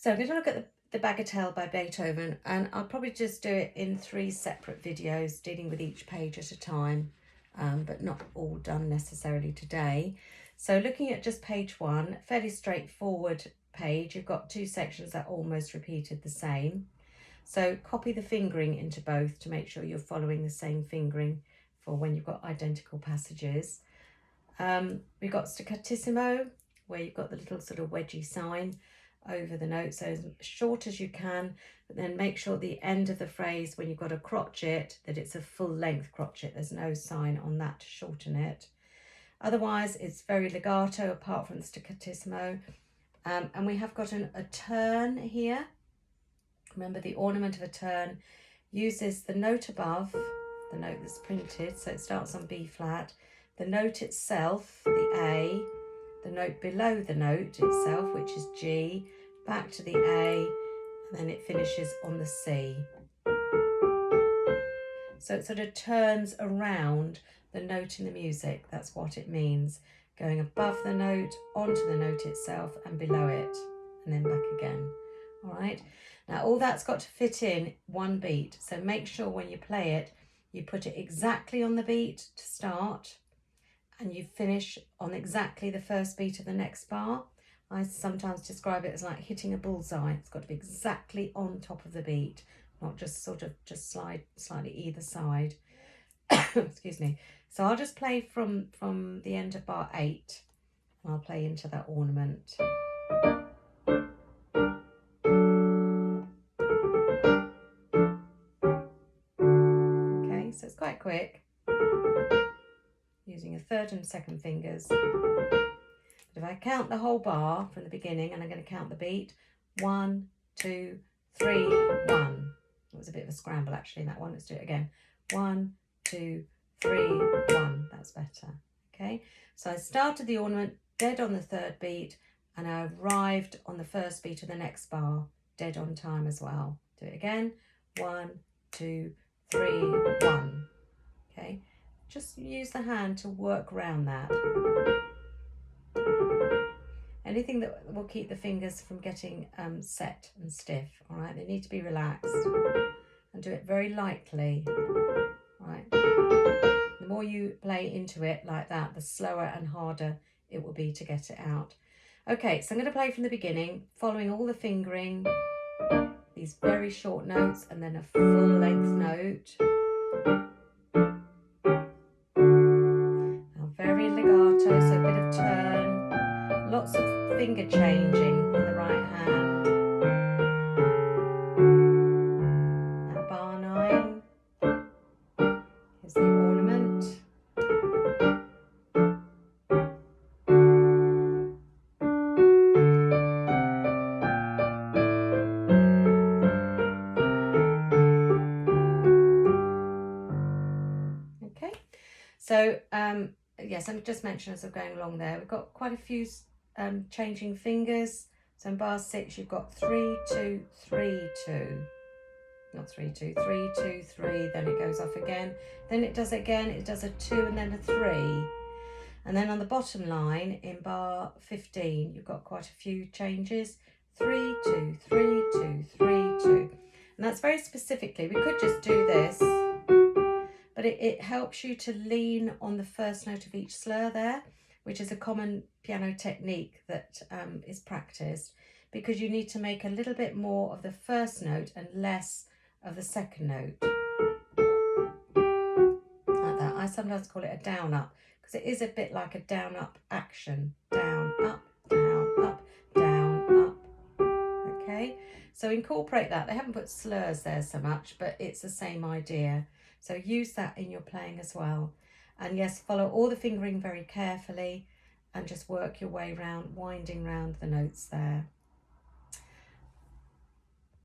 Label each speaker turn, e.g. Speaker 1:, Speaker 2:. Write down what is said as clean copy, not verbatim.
Speaker 1: So I'm going to look at the Bagatelle by Beethoven, and I'll probably just do it in 3 separate videos dealing with each page at a time, but not all done necessarily today. So looking at just page 1, fairly straightforward page. You've got 2 sections that are almost repeated the same. So copy the fingering into both to make sure you're following the same fingering for when you've got identical passages. We've got staccatissimo, where you've got the little sort of wedgy sign over the note, so as short as you can, but then make sure at the end of the phrase, when you've got a crotchet, that it's a full length crotchet. There's no sign on that to shorten it. Otherwise, it's very legato apart from the staccatissimo. And we have got a turn here. Remember, the ornament of a turn uses the note above, the note that's printed, so it starts on B flat, the note itself, the A, the note below the note itself, which is G, back to the A, and then it finishes on the C. So it sort of turns around the note in the music. That's what it means. Going above the note, onto the note itself, and below it, and then back again. All right. Now all that's got to fit in one beat. So make sure when you play it, you put it exactly on the beat to start, and you finish on exactly the first beat of the next bar. I sometimes describe it as like hitting a bullseye. It's got to be exactly on top of the beat, not just sort of just slide slightly either side. Excuse me. So I'll just play from the end of bar 8, and I'll play into that ornament. Okay, so it's quite quick, using a 3rd and 2nd fingers. But if I count the whole bar from the beginning, and I'm going to count the beat, 1, 2, 3, 1. It was a bit of a scramble actually, that one. Let's do it again. 1, 2, 3, 1. That's better. Okay, so I started the ornament dead on the 3rd beat, and I arrived on the 1st beat of the next bar dead on time as well. Do it again. 1, 2, 3, 1. Okay, just use the hand to work around that. Anything that will keep the fingers from getting set and stiff. All right, they need to be relaxed, and do it very lightly. Right. The more you play into it like that, the slower and harder it will be to get it out. Okay, so I'm going to play from the beginning, following all the fingering, these very short notes, and then a full length note. Now very legato, so a bit of turn, lots of finger changing in the right hand. Now bar 9. Here's the ornament. Okay, so yes, I'm just mentioning as I'm going along there, we've got quite a few changing fingers. So in bar 6, you've got 3, 2, 3, 2. Not 3, 2, 3, 2, 3, then it goes off again. Then it does again, it does a 2 and then a 3. And then on the bottom line, in bar 15, you've got quite a few changes. 3, 2, 3, 2, 3, 2. And that's very specifically, we could just do this, but it helps you to lean on the first note of each slur there, which is a common piano technique that is practiced, because you need to make a little bit more of the first note and less of the second note. Like that. I sometimes call it a down up, because it is a bit like a down up action. Down, up, down, up, down, up. Okay, so incorporate that. They haven't put slurs there so much, but it's the same idea. So use that in your playing as well. And yes, follow all the fingering very carefully, and just work your way round, winding round the notes there.